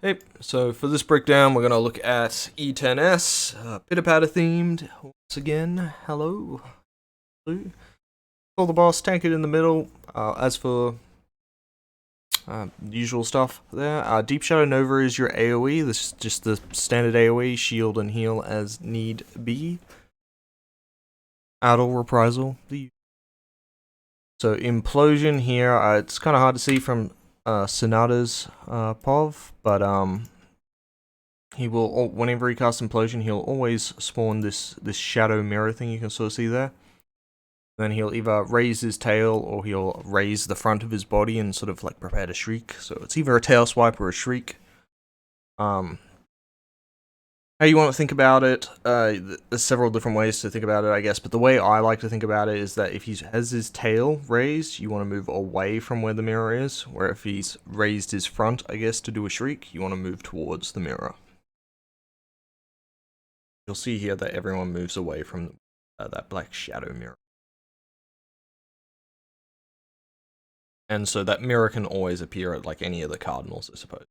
Hey, so for this breakdown, we're going to look at E10S, pitter-patter themed, once again. Hello. Hello. Call the boss, tank it in the middle. As for usual stuff there, Deep Shadow Nova is your AoE. This is just the standard AoE, shield and heal as need be. Idle reprisal. So Implosion here, it's kind of hard to see from Sonata's POV, but he will, whenever he casts Implosion, he'll always spawn this shadow mirror thing you can sort of see there. Then he'll either raise his tail or he'll raise the front of his body and sort of like prepare to shriek. So it's either a tail swipe or a shriek. How you want to think about it, there's several different ways to think about it, I guess, but the way I like to think about it is that if he has his tail raised, you want to move away from where the mirror is, where if he's raised his front, I guess, to do a shriek, you want to move towards the mirror. You'll see here that everyone moves away from that black shadow mirror. And so that mirror can always appear at like any of the cardinals, I suppose.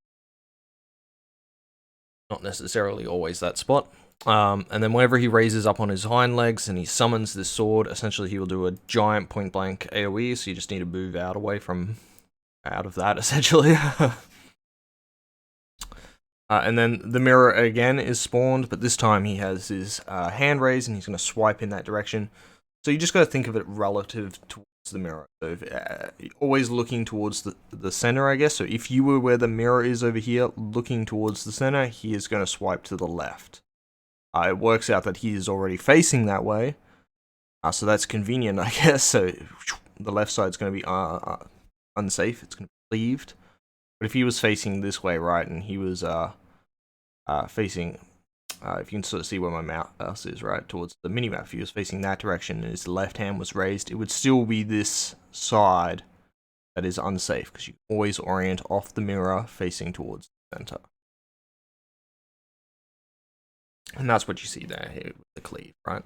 Not necessarily always that spot. And then whenever he raises up on his hind legs and he summons this sword, essentially he will do a giant point blank AoE, so you just need to move out of that, essentially. And then the mirror again is spawned, but this time he has his hand raised and he's going to swipe in that direction. So you just got to think of it relative towards the mirror. So always looking towards the center, I guess. So if you were where the mirror is over here, looking towards the center, he is going to swipe to the left. It works out that he is already facing that way. So that's convenient, I guess. So the left side is going to be unsafe. It's going to be cleaved. But if he was facing this way, right, and he was facing, if you can sort of see where my mouse is, right, towards the minimap, if he was facing that direction and his left hand was raised, it would still be this side that is unsafe, because you always orient off the mirror facing towards the center. And that's what you see there here with the cleave, right?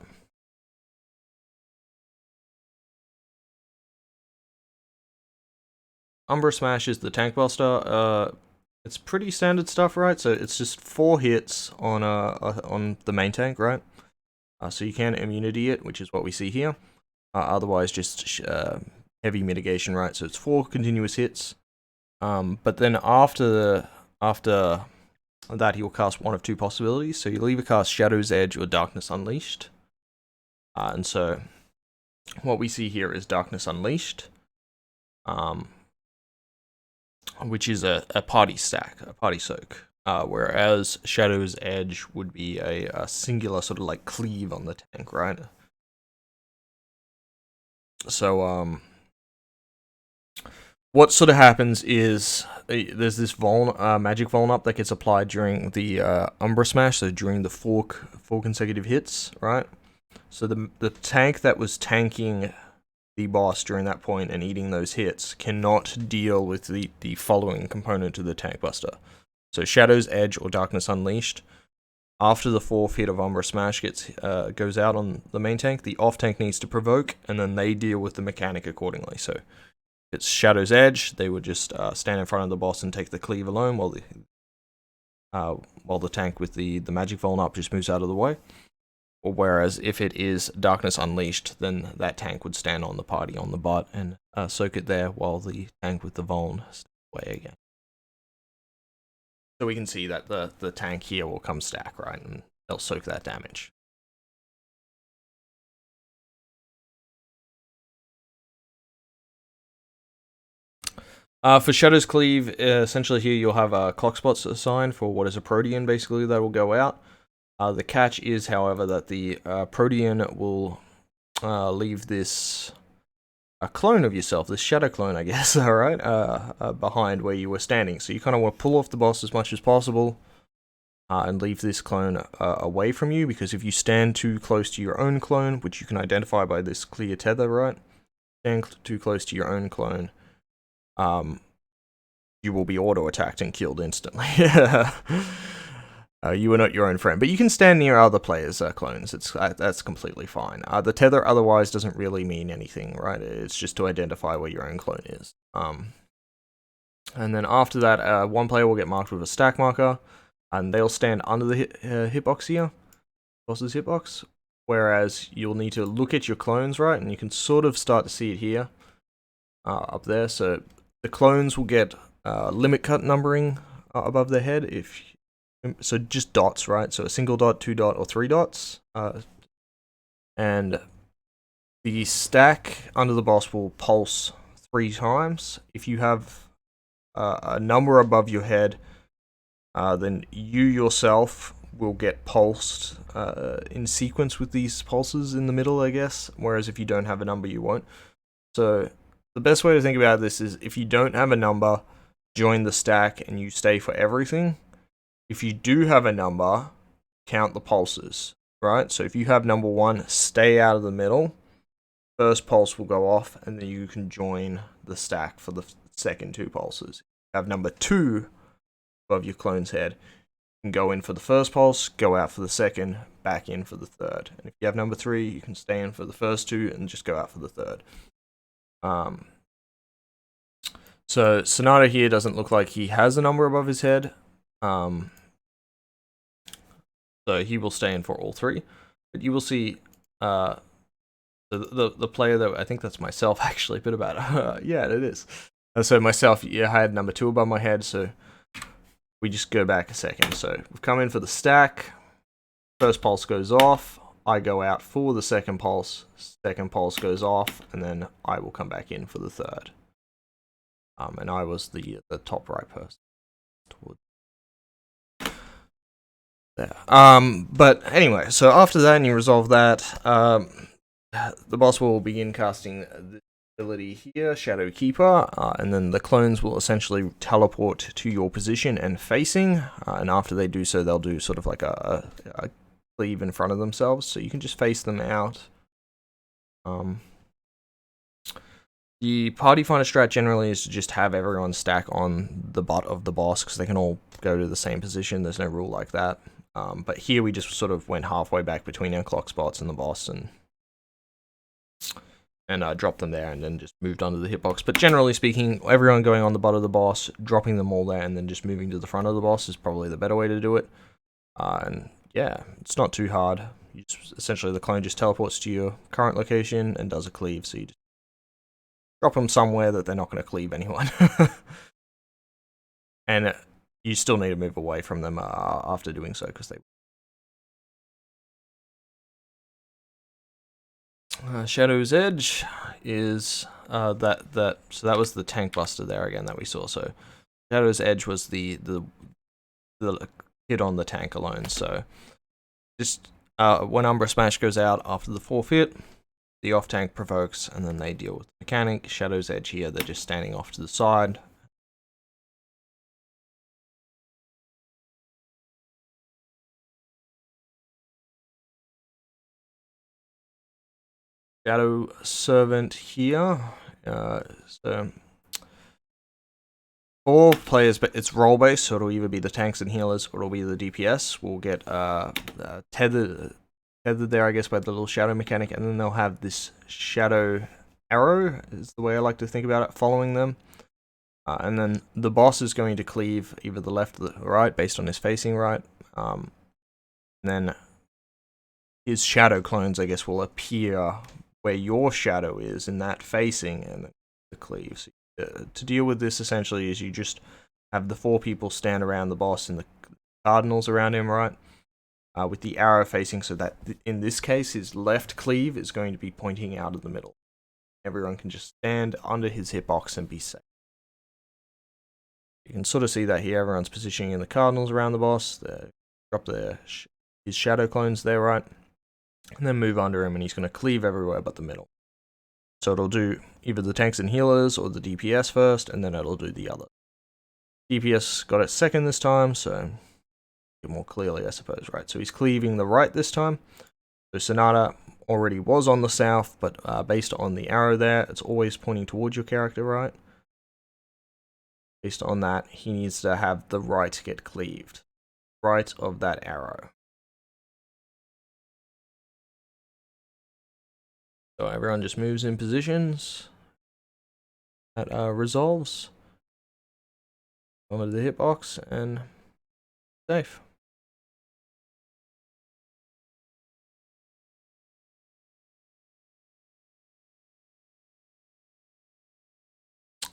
Umbra Smash is the tank buster. It's pretty standard stuff, right? So it's just 4 hits on the main tank, right? So you can immunity it, which is what we see here. Otherwise, just heavy mitigation, right? So it's 4 continuous hits. But then after that, he'll cast one of 2 possibilities. So you'll either cast Shadow's Edge or Darkness Unleashed. And so what we see here is Darkness Unleashed. Which is a party stack, a party soak, whereas Shadow's Edge would be a singular sort of like cleave on the tank, right? So what sort of happens is there's this magic vuln up that gets applied during the Umbra Smash, so during the four consecutive hits, right? So the tank that was tanking the boss during that point and eating those hits cannot deal with the following component to the tank buster. So Shadow's Edge or Darkness Unleashed. After the 4th hit of Umbra Smash goes out on the main tank, the off tank needs to provoke, and then they deal with the mechanic accordingly. So if it's Shadow's Edge, they would just stand in front of the boss and take the cleave alone, while the tank with the magic vuln up just moves out of the way. Whereas if it is Darkness Unleashed, then that tank would stand on the party on the butt and soak it there while the tank with the vuln stays away again. So we can see that the tank here will come stack, right, and they'll soak that damage. For Shadow's Cleave, essentially here you'll have clock spots assigned for what is a Protean, basically, that will go out. The catch is, however, that the Protean will leave this clone of yourself, this shadow clone, I guess, alright, behind where you were standing. So you kind of want to pull off the boss as much as possible and leave this clone away from you, because if you stand too close to your own clone, which you can identify by this clear tether, right? Stand too close to your own clone, you will be auto-attacked and killed instantly. You are not your own friend, but you can stand near other players' clones. That's completely fine. The tether otherwise doesn't really mean anything, right? It's just to identify where your own clone is. And then after that, one player will get marked with a stack marker, and they'll stand under the hitbox here, boss's hitbox. Whereas you'll need to look at your clones, right? And you can sort of start to see it here, up there. So the clones will get limit cut numbering above their head. So just dots, right? So a single dot, 2 dot, or 3 dots. And the stack under the boss will pulse 3 times. If you have a number above your head, then you yourself will get pulsed in sequence with these pulses in the middle, I guess. Whereas if you don't have a number, you won't. So the best way to think about this is if you don't have a number, join the stack and you stay for everything. If you do have a number, count the pulses, right? So if you have number 1, stay out of the middle. First pulse will go off, and then you can join the stack for the second 2 pulses. If you have number 2 above your clone's head, you can go in for the first pulse, go out for the second, back in for the third. And if you have number 3, you can stay in for the first 2 and just go out for the third. So Sonata here doesn't look like he has a number above his head. So he will stay in for all 3. But you will see the player that I think that's myself actually, bit about yeah, it is. So myself, yeah, I had number 2 above my head, so we just go back a second. So we've come in for the stack. First pulse goes off. I go out for the second pulse. Second pulse goes off, and then I will come back in for the third. And I was the top right person. There. But anyway, so after that, and you resolve that, the boss will begin casting the ability here, Shadow Keeper, and then the clones will essentially teleport to your position and facing, and after they do so, they'll do sort of like a cleave in front of themselves, so you can just face them out. The party finder strat generally is to just have everyone stack on the butt of the boss, because they can all go to the same position. There's no rule like that. But here we just sort of went halfway back between our clock spots and the boss, and dropped them there, and then just moved under the hitbox. But generally speaking, everyone going on the butt of the boss, dropping them all there, and then just moving to the front of the boss is probably the better way to do it. And yeah, it's not too hard. Essentially, the clone just teleports to your current location and does a cleave, so you just drop them somewhere that they're not going to cleave anyone. And you still need to move away from them after doing so, because they... Shadow's Edge is so that was the tank buster there again that we saw. So Shadow's Edge was the hit on the tank alone. So just when Umbra Smash goes out after the forfeit, the off tank provokes, and then they deal with the mechanic. Shadow's Edge here, they're just standing off to the side. Shadow Servant here. So all players, but it's role based, so it'll either be the tanks and healers or it'll be the DPS. We'll get tethered there, I guess, by the little shadow mechanic, and then they'll have this shadow arrow, is the way I like to think about it, following them. And then the boss is going to cleave either the left or the right based on his facing right. And then his shadow clones, I guess, will appear where your shadow is in that facing, and the cleave. So, to deal with this, essentially, is you just have the 4 people stand around the boss and the cardinals around him, right? With the arrow facing, so that in this case, his left cleave is going to be pointing out of the middle. Everyone can just stand under his hitbox and be safe. You can sort of see that here. Everyone's positioning in the cardinals around the boss. They drop his shadow clones there, right? And then move under him, and he's going to cleave everywhere but the middle. So it'll do either the tanks and healers or the DPS first, and then it'll do the other. DPS got it second this time, so more clearly, I suppose, right? So he's cleaving the right this time. So Sonata already was on the south, but based on the arrow there, it's always pointing towards your character, right? Based on that, he needs to have the right get cleaved. Right of that arrow. So everyone just moves in positions. That resolves. onto the hitbox and safe.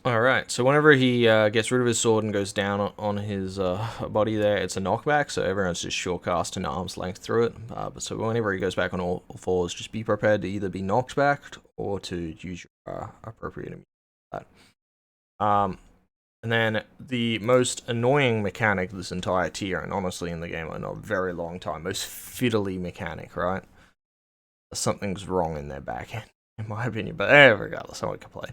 Alright, so whenever he gets rid of his sword and goes down on his body there, it's a knockback, so everyone's just short-cast an arm's length through it. But so whenever he goes back on all fours, just be prepared to either be knocked back or to use your appropriate immunity for that. And then the most annoying mechanic of this entire tier, and honestly in the game in a very long time, most fiddly mechanic, right? Something's wrong in their back end, in my opinion, but regardless, I won't complain.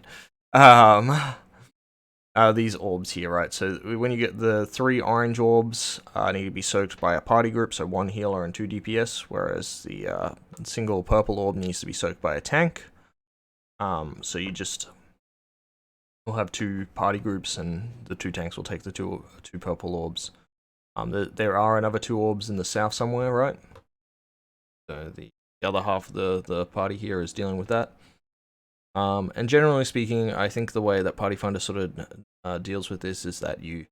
These orbs here, right? So when you get the 3 orange orbs, need to be soaked by a party group, so 1 healer and 2 DPS, whereas the single purple orb needs to be soaked by a tank. So we'll have 2 party groups, and the 2 tanks will take the two purple orbs. There are another 2 orbs in the south somewhere, right? So the other half of the party here is dealing with that. And generally speaking, I think the way that Party Finder sort of deals with this is that you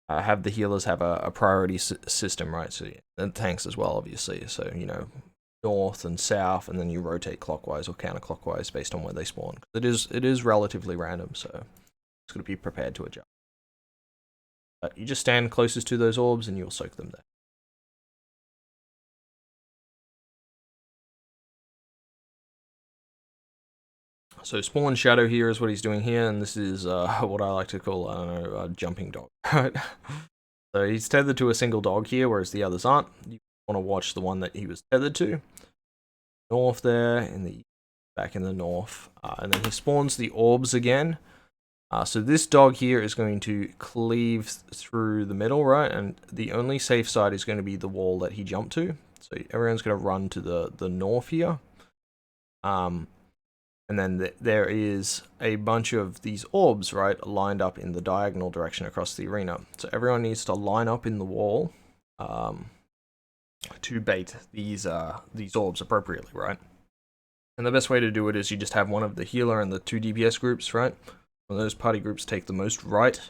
have the healers have a priority system, right? So and tanks as well, obviously. So north and south, and then you rotate clockwise or counterclockwise based on where they spawn. It is relatively random, so it's got to be prepared to adjust. But you just stand closest to those orbs, and you'll soak them there. So Spawn Shadow here is what he's doing here, and this is what I like to call, I don't know, a jumping dog, right? So he's tethered to a single dog here, whereas the others aren't. You want to watch the one that he was tethered to. North there, back in the north. And then he spawns the orbs again. So this dog here is going to cleave through the middle, right? And the only safe side is going to be the wall that he jumped to. So everyone's going to run to the north here. And then there is a bunch of these orbs, right, lined up in the diagonal direction across the arena. So everyone needs to line up in the wall to bait these orbs appropriately, right? And the best way to do it is you just have one of the healer and the 2 DPS groups, right? When those party groups take the most right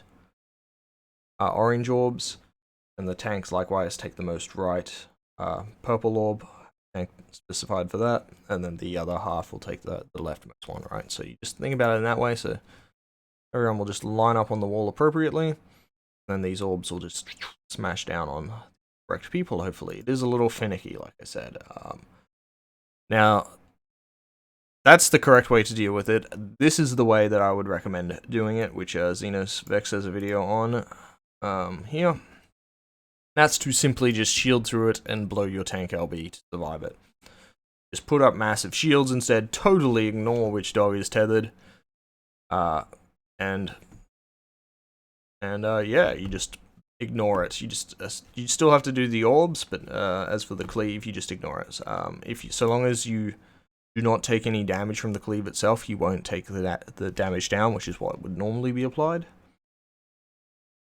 orange orbs, and the tanks likewise take the most right purple orb. Specified for that, and then the other half will take the leftmost one, right? So you just think about it in that way, so everyone will just line up on the wall appropriately, and then these orbs will just smash down on the correct people, hopefully. It is a little finicky, like I said. Now, that's the correct way to deal with it. This is the way that I would recommend doing it, which Xenos Vex has a video on here. That's to simply just shield through it and blow your tank LB to survive it. Just put up massive shields instead, totally ignore which dog is tethered. Yeah, you just ignore it. You still have to do the orbs, but as for the cleave, you just ignore it. So long as you do not take any damage from the cleave itself, you won't take the damage down, which is what would normally be applied.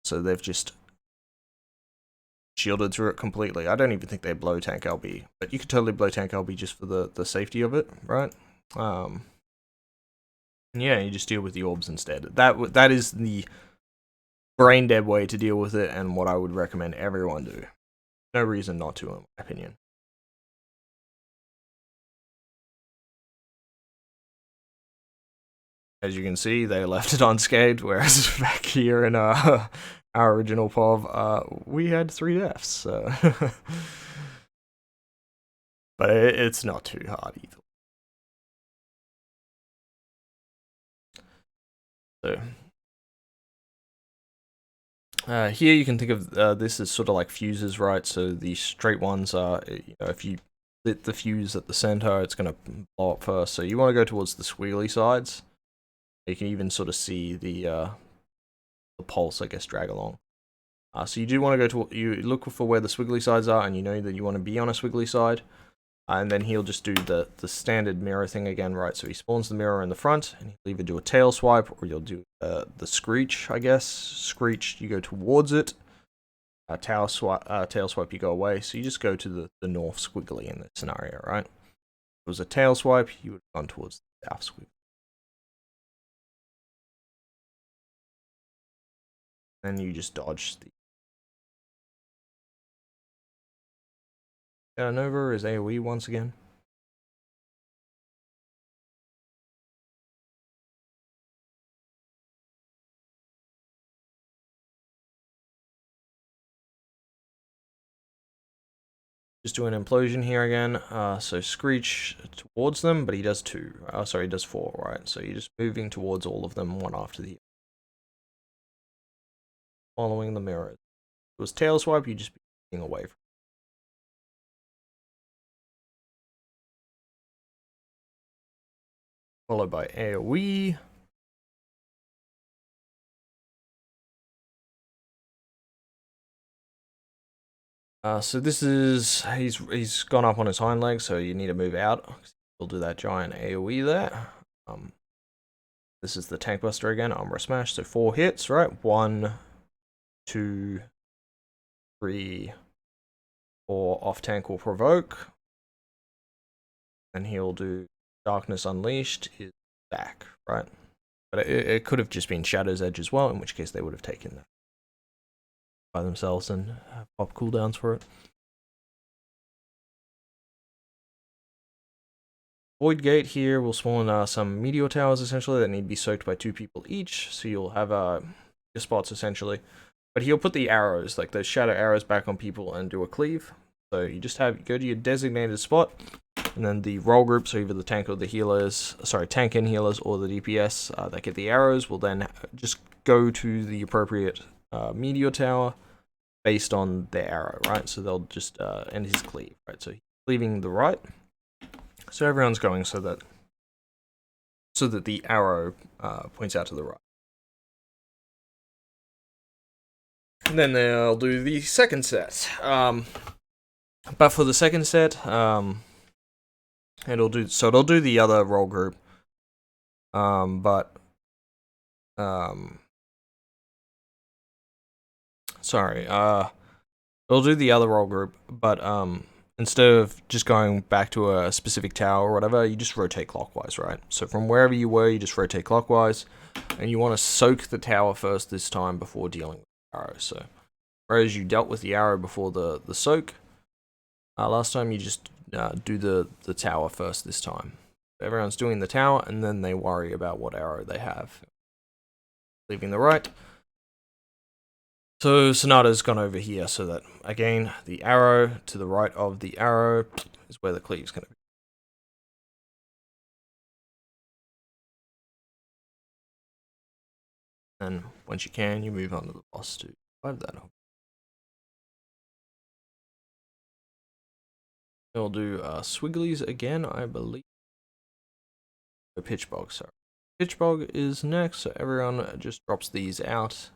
So they've just shielded through it completely. I don't even think they blow tank LB, but you could totally blow tank LB just for the safety of it, right? Yeah, you just deal with the orbs instead. That is the brain dead way to deal with it, and what I would recommend everyone do. No reason not to, in my opinion. As you can see, they left it unscathed, whereas back here in our original POV, we had 3 deaths, so but it's not too hard either. So here you can think of this as sort of like fuses, right? So the straight ones are, if you lit the fuse at the center, it's going to blow up first. So you want to go towards the squiggly sides. You can even sort of see the pulse, I guess, drag along. So you do want to go to, you look for where the squiggly sides are, and you know that you want to be on a squiggly side. And then he'll just do the standard mirror thing again, right? So he spawns the mirror in the front, and he'll either do a tail swipe, or you'll do the screech, I guess. Screech, you go towards it. Tail swipe, you go away. So you just go to the north squiggly in this scenario, right? If it was a tail swipe, you would have gone towards the south squiggly. Then you just dodge the Nova is AoE once again. Just do an implosion here again. So Screech towards them, but he does 2. Sorry, he does 4, right? So you're just moving towards all of them, one after the other. Following the mirrors. If it was tail swipe, you'd just be moving away from it. Followed by AoE. So this is, he's gone up on his hind leg, so you need to move out. We'll do that giant AoE there. This is the tank buster again, Umbra Smash. So 4 hits, right? 1, 2, 3, 4. Off tank will provoke. And he'll do Darkness Unleashed is back, right? But it could have just been Shadow's Edge as well, in which case they would have taken that by themselves and pop cooldowns for it. Void Gate here will spawn some Meteor Towers essentially that need to be soaked by 2 people each, so you'll have your spots essentially. But he'll put the arrows, like those shadow arrows, back on people and do a cleave. So you just go to your designated spot, and then the role groups, so either the tank or the healers, sorry, tank and healers or the DPS that get the arrows will then just go to the appropriate Meteor Tower based on their arrow, right? So they'll just end his cleave, right? So he's cleaving the right. So everyone's going so that the arrow points out to the right. And then they'll do the second set. But for the second set, it'll do the other role group. It'll do the other role group, but instead of just going back to a specific tower or whatever, you just rotate clockwise, right? So from wherever you were, you just rotate clockwise, and you want to soak the tower first this time before dealing with the arrow. So whereas you dealt with the arrow before the soak, last time you just do the tower first this time. Everyone's doing the tower, and then they worry about what arrow they have. Leaving the right. So Sonata's gone over here, so that, again, the arrow to the right of the arrow is where the cleave's going to be. And once you can, you move on to the boss to survive that. We'll do Swigglies again, I believe. The Pitchbog, sorry. Pitchbog is next, so everyone just drops these out.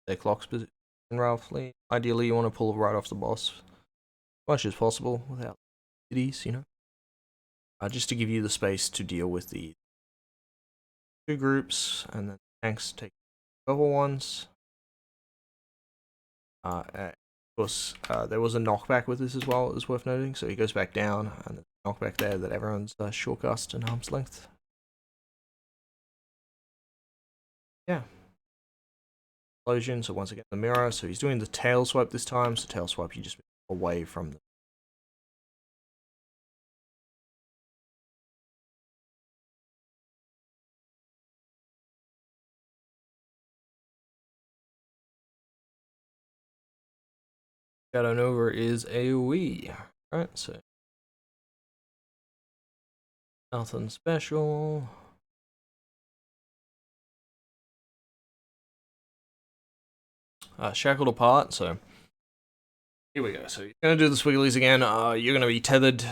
Their clock's position roughly. Ideally, you want to pull right off the boss as much as possible without cities, you know. Just to give you the space to deal with the 2 groups, and then tanks take the other ones. Of course, there was a knockback with this as well, it's worth noting, so he goes back down, and there's a knockback there that everyone's shortcast and arm's length. Yeah. Implosion, so once again the mirror, so he's doing the tail swipe this time, so tail swipe you just move away from the Shadow Nova is AoE, right? So nothing special. Shackled apart, so here we go. So you're going to do the Swigglies again. You're going to be tethered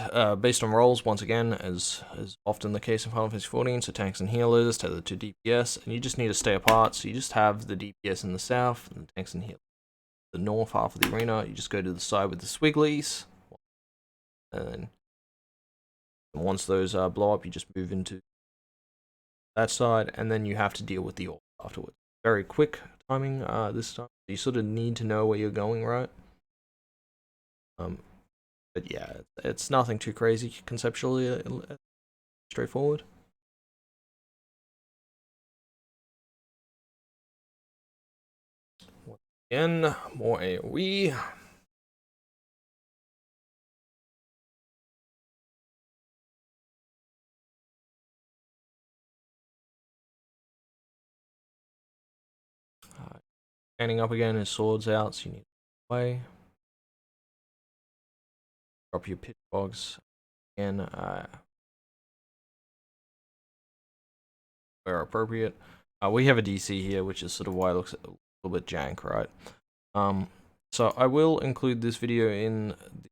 based on rolls, once again, as often the case in Final Fantasy XIV. So tanks and healers, tethered to DPS, and you just need to stay apart. So you just have the DPS in the south, and the tanks and healers. The north half of the arena, you just go to the side with the Swigglies, and once those blow up, you just move into that side, and then you have to deal with the Orbs afterwards. Very quick timing this time. You sort of need to know where you're going, right? But yeah, it's nothing too crazy conceptually, straightforward. Again, more AoE. Standing up again, his sword's out, so you need to play. Drop your pitchbogs again, where appropriate. We have a DC here, which is sort of why it looks a little bit jank, right? So I will include this video in the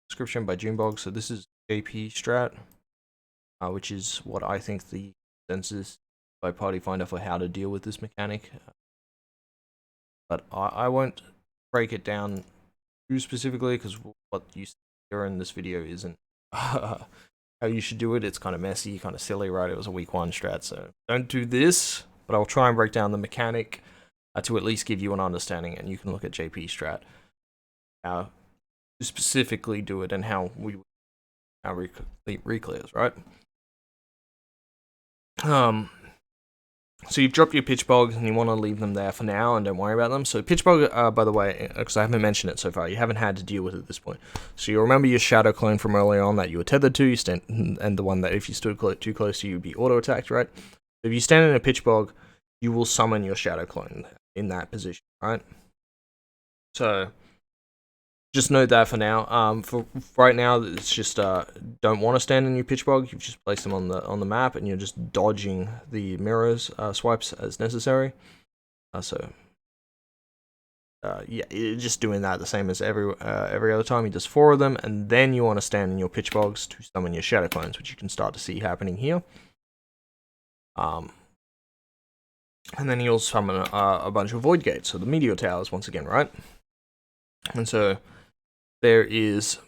description by Junebog. So this is JP strat, which is what I think the consensus by Party Finder for how to deal with this mechanic. But I won't break it down too specifically, because what you see here in this video isn't how you should do it. It's kind of messy, kind of silly, right? It was a week 1 strat, so don't do this, but I'll try and break down the mechanic to at least give you an understanding, and you can look at JP strat, how to specifically do it, and how reclears, right? So you've dropped your pitchbogs and you want to leave them there for now and don't worry about them. So pitchbog, by the way, because I haven't mentioned it so far, you haven't had to deal with it at this point. So you remember your shadow clone from earlier on that you were tethered to, and the one that if you stood too close to you, you'd be auto-attacked, right? So if you stand in a pitchbog, you will summon your shadow clone in that position, right? So just note that for now. For right now, it's just don't want to stand in your pitchbog. You've just placed them on the map, and you're just dodging the mirrors swipes as necessary. Yeah, you're just doing that the same as every other time. You just 4 of them, and then you want to stand in your pitchbogs to summon your shadow clones, which you can start to see happening here. And then you'll summon a bunch of void gates, so the Meteor Towers once again, right? And so there is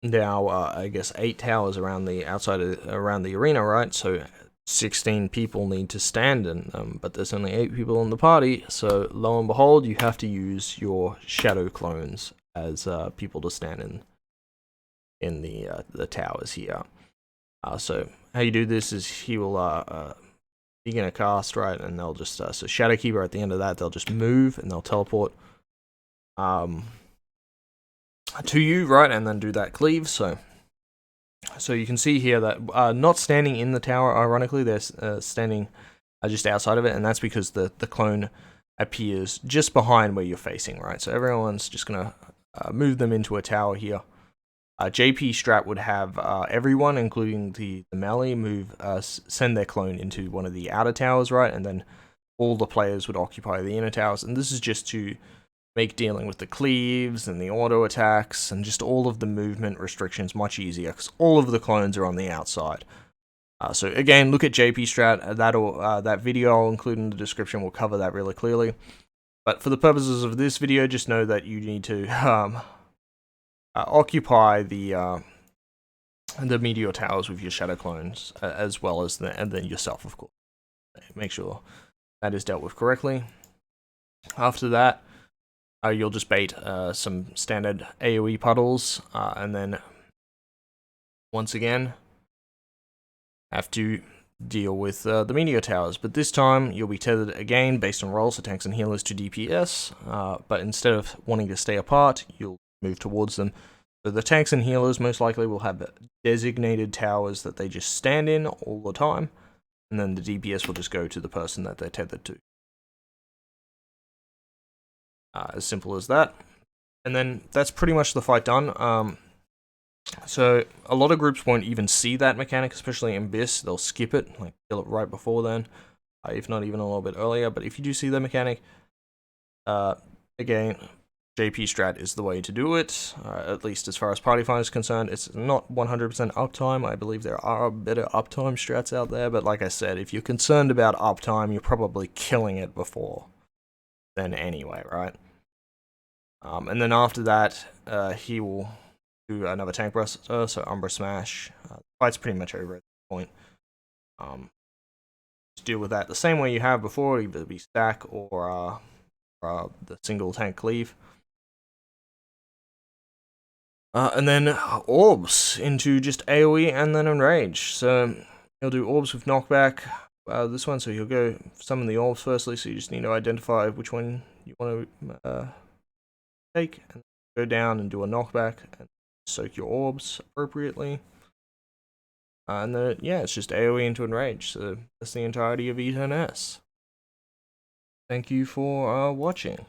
now, I guess, 8 towers around the around the arena, right? So 16 people need to stand in them, but there's only 8 people in the party. So lo and behold, you have to use your shadow clones as people to stand in the towers here. So how you do this is he will begin a cast, right? And they'll just so Shadowkeeper at the end of that, they'll just move and they'll teleport to you, right, and then do that cleave. So you can see here that not standing in the tower, ironically, they're standing just outside of it, and that's because the clone appears just behind where you're facing, right? So everyone's just gonna move them into a tower here. JP strat would have everyone, including the melee, send their clone into one of the outer towers, right, and then all the players would occupy the inner towers, and this is just to make dealing with the cleaves and the auto attacks and just all of the movement restrictions much easier, because all of the clones are on the outside. So again, look at JP strat. That video I'll include in the description will cover that really clearly. But for the purposes of this video, just know that you need to occupy the Meteor Towers with your shadow clones, as well as and then yourself, of course. Make sure that is dealt with correctly. After that, you'll just bait some standard AoE puddles, and then once again have to deal with the Meteor Towers. But this time you'll be tethered again based on rolls, so tanks and healers to DPS. But instead of wanting to stay apart, you'll move towards them. So the tanks and healers most likely will have designated towers that they just stand in all the time, and then the DPS will just go to the person that they're tethered to. As simple as that. And then that's pretty much the fight done. So a lot of groups won't even see that mechanic, especially in BIS. They'll skip it, like kill it right before then, if not even a little bit earlier. But if you do see the mechanic, again, JP strat is the way to do it, at least as far as Party Finder is concerned. It's not 100% uptime. I believe there are better uptime strats out there, but like I said, if you're concerned about uptime, you're probably killing it before then anyway, right? And then after that, he will do another tank burst, so Umbra Smash. The fight's pretty much over at this point. Just deal with that the same way you have before, either be stack or the single tank cleave. And then Orbs into just AoE and then Enrage. So he'll do Orbs with Knockback, this one. So you'll go summon the orbs firstly, so you just need to identify which one you want to take, and go down and do a knockback and soak your orbs appropriately. And then, yeah, it's just AoE into Enrage, so that's the entirety of E10S. Thank you for watching.